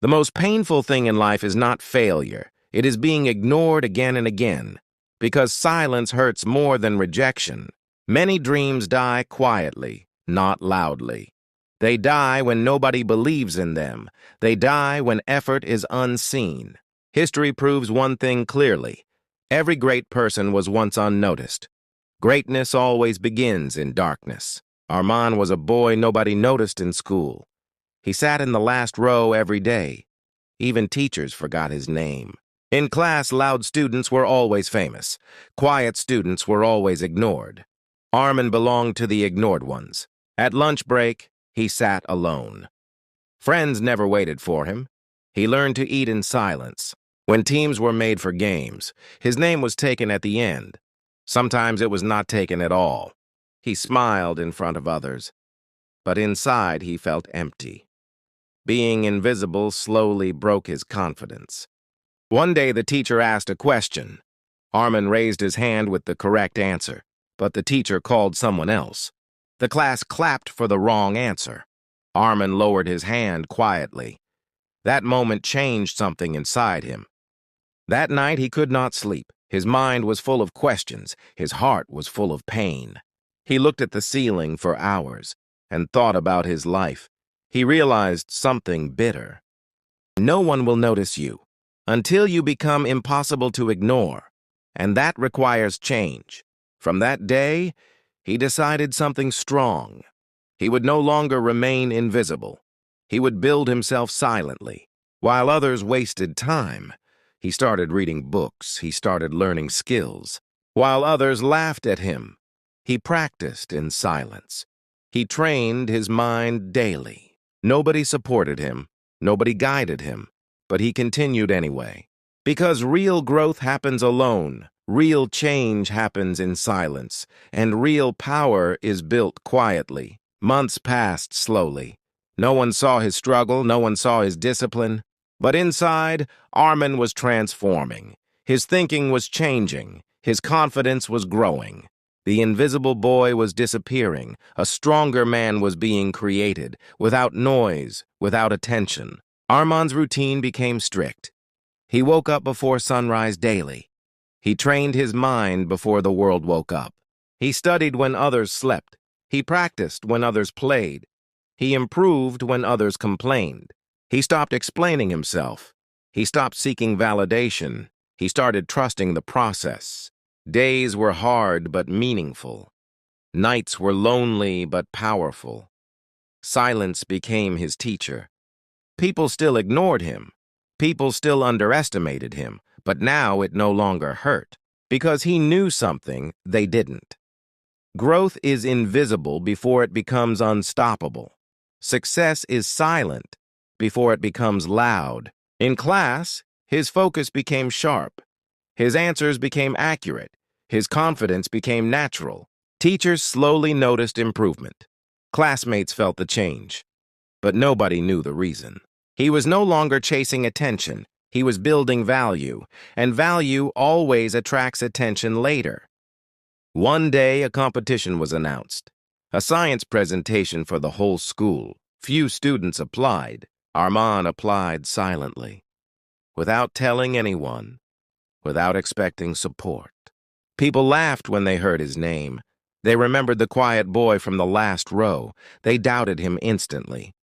The most painful thing in life is not failure. It is being ignored again and again, because silence hurts more than rejection. Many dreams die quietly, not loudly. They die when nobody believes in them. They die when effort is unseen. History proves one thing clearly. Every great person was once unnoticed. Greatness always begins in darkness. Armand was a boy nobody noticed in school. He sat in the last row every day. Even teachers forgot his name. In class, loud students were always famous. Quiet students were always ignored. Armand belonged to the ignored ones. At lunch break, he sat alone. Friends never waited for him. He learned to eat in silence. When teams were made for games, his name was taken at the end. Sometimes it was not taken at all. He smiled in front of others, but inside he felt empty. Being invisible slowly broke his confidence. One day the teacher asked a question. Armand raised his hand with the correct answer, but the teacher called someone else. The class clapped for the wrong answer. Armand lowered his hand quietly. That moment changed something inside him. That night he could not sleep. His mind was full of questions. His heart was full of pain. He looked at the ceiling for hours and thought about his life. He realized something bitter. No one will notice you until you become impossible to ignore, and that requires change. From that day, he decided something strong. He would no longer remain invisible. He would build himself silently. While others wasted time, he started reading books. He started learning skills. While others laughed at him, he practiced in silence. He trained his mind daily. Nobody supported him. Nobody guided him. But he continued anyway. Because real growth happens alone. Real change happens in silence. And real power is built quietly. Months passed slowly. No one saw his struggle. No one saw his discipline. But inside, Armand was transforming. His thinking was changing. His confidence was growing. The invisible boy was disappearing. A stronger man was being created, without noise, without attention. Armand's routine became strict. He woke up before sunrise daily. He trained his mind before the world woke up. He studied when others slept. He practiced when others played. He improved when others complained. He stopped explaining himself. He stopped seeking validation. He started trusting the process. Days were hard but meaningful. Nights were lonely but powerful. Silence became his teacher. People still ignored him. People still underestimated him, but now it no longer hurt, because he knew something they didn't. Growth is invisible before it becomes unstoppable. Success is silent before it becomes loud. In class, his focus became sharp. His answers became accurate. His confidence became natural. Teachers slowly noticed improvement. Classmates felt the change, but nobody knew the reason. He was no longer chasing attention. He was building value, and value always attracts attention later. One day, a competition was announced. A science presentation for the whole school. Few students applied. Armand applied silently, without telling anyone, without expecting support. People laughed when they heard his name. They remembered the quiet boy from the last row. They doubted him instantly.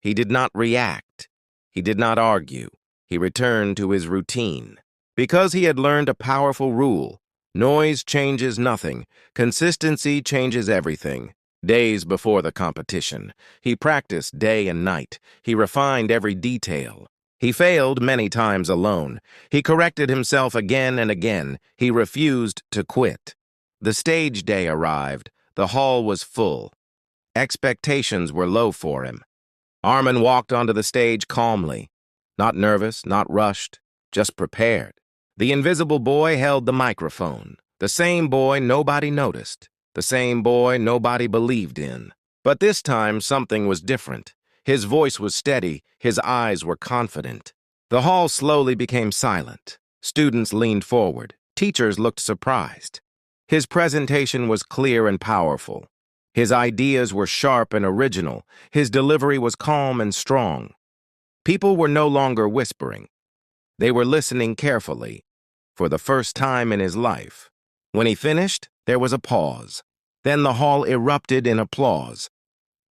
He did not react. He did not argue. He returned to his routine. Because he had learned a powerful rule: noise changes nothing. Consistency changes everything. Days before the competition, he practiced day and night. He refined every detail. He failed many times alone. He corrected himself again and again. He refused to quit. The stage day arrived. The hall was full. Expectations were low for him. Armand walked onto the stage calmly. Not nervous, not rushed, just prepared. The invisible boy held the microphone. The same boy nobody noticed. The same boy nobody believed in. But this time something was different. His voice was steady. His eyes were confident. The hall slowly became silent. Students leaned forward. Teachers looked surprised. His presentation was clear and powerful. His ideas were sharp and original. His delivery was calm and strong. People were no longer whispering. They were listening carefully, for the first time in his life. When he finished, there was a pause. Then the hall erupted in applause.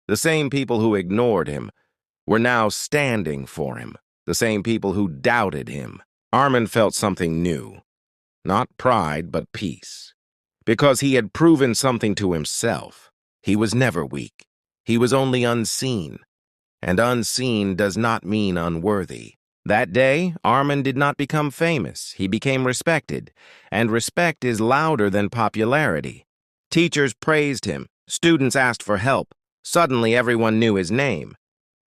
The same people who ignored him were now standing for him. The same people who doubted him. Armin felt something new. Not pride, but peace. Because he had proven something to himself. He was never weak. He was only unseen. And unseen does not mean unworthy. That day, Armin did not become famous. He became respected. And respect is louder than popularity. Teachers praised him. Students asked for help. Suddenly, everyone knew his name.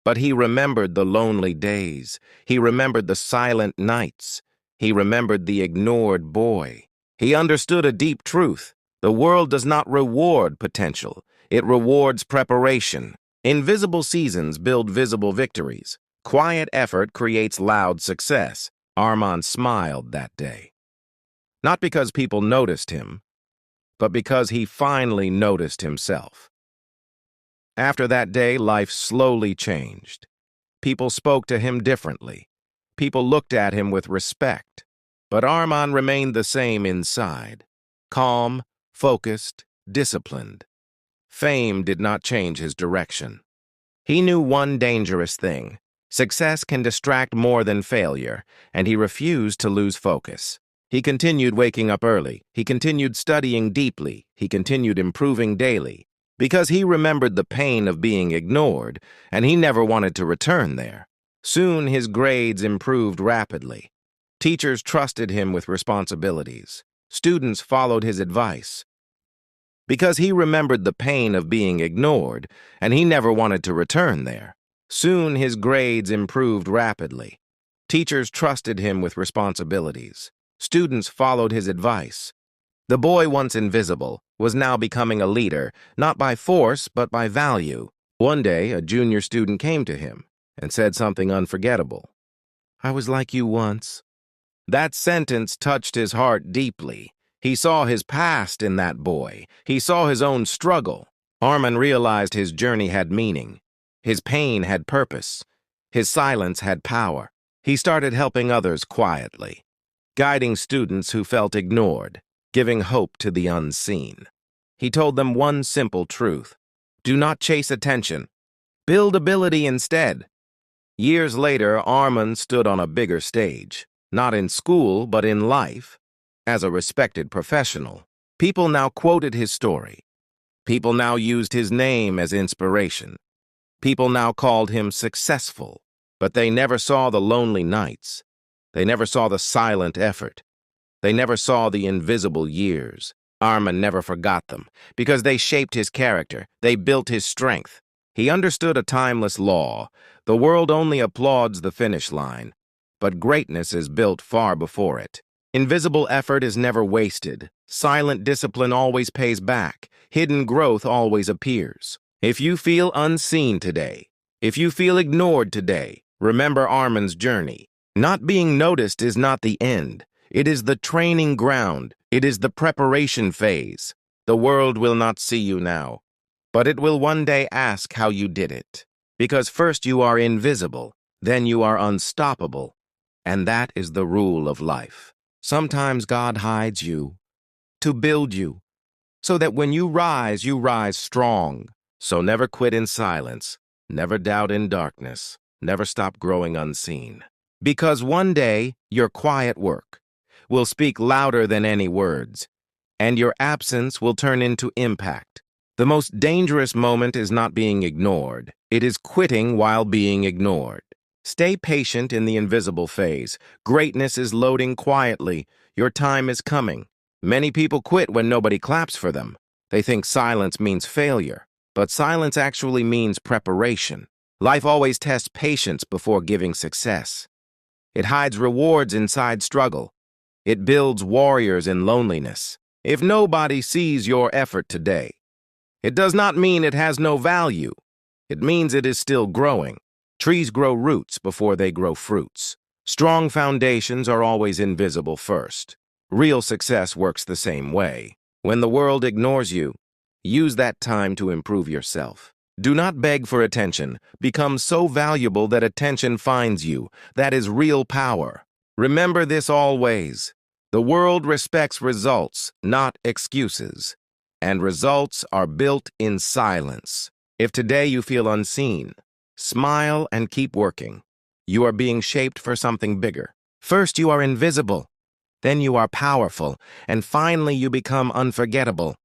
But he remembered the lonely days. He remembered the silent nights. He remembered the ignored boy. He understood a deep truth. The world does not reward potential. It rewards preparation. Invisible seasons build visible victories. Quiet effort creates loud success. Armin smiled that day. Not because people noticed him, but because he finally noticed himself. After that day, life slowly changed. People spoke to him differently. People looked at him with respect. But Armin remained the same inside. Calm, focused, disciplined. Fame did not change his direction. He knew one dangerous thing. Success can distract more than failure, and he refused to lose focus. He continued waking up early. He continued studying deeply. He continued improving daily. Because he remembered the pain of being ignored, and he never wanted to return there. Soon his grades improved rapidly. Teachers trusted him with responsibilities. Students followed his advice. Because he remembered the pain of being ignored, and he never wanted to return there. Soon his grades improved rapidly. Teachers trusted him with responsibilities. Students followed his advice. The boy, once invisible, was now becoming a leader, not by force, but by value. One day, a junior student came to him and said something unforgettable. "I was like you once." That sentence touched his heart deeply. He saw his past in that boy. He saw his own struggle. Armin realized his journey had meaning. His pain had purpose. His silence had power. He started helping others quietly, guiding students who felt ignored, giving hope to the unseen. He told them one simple truth. Do not chase attention. Build ability instead. Years later, Armin stood on a bigger stage, not in school, but in life. As a respected professional, people now quoted his story. People now used his name as inspiration. People now called him successful, but they never saw the lonely nights. They never saw the silent effort. They never saw the invisible years. Armin never forgot them, because they shaped his character. They built his strength. He understood a timeless law. The world only applauds the finish line, but greatness is built far before it. Invisible effort is never wasted. Silent discipline always pays back. Hidden growth always appears. If you feel unseen today, if you feel ignored today, remember Armin's journey. Not being noticed is not the end. It is the training ground. It is the preparation phase. The world will not see you now, but it will one day ask how you did it. Because first you are invisible, then you are unstoppable, and that is the rule of life. Sometimes God hides you to build you, so that when you rise strong. So never quit in silence, never doubt in darkness, never stop growing unseen. Because one day, your quiet work will speak louder than any words, and your absence will turn into impact. The most dangerous moment is not being ignored. It is quitting while being ignored. Stay patient in the invisible phase. Greatness is loading quietly. Your time is coming. Many people quit when nobody claps for them. They think silence means failure, but silence actually means preparation. Life always tests patience before giving success. It hides rewards inside struggle. It builds warriors in loneliness. If nobody sees your effort today, it does not mean it has no value. It means it is still growing. Trees grow roots before they grow fruits. Strong foundations are always invisible first. Real success works the same way. When the world ignores you, use that time to improve yourself. Do not beg for attention. Become so valuable that attention finds you. That is real power. Remember this always. The world respects results, not excuses. And results are built in silence. If today you feel unseen, smile and keep working. You are being shaped for something bigger. First, you are invisible. Then you are powerful. And finally, you become unforgettable.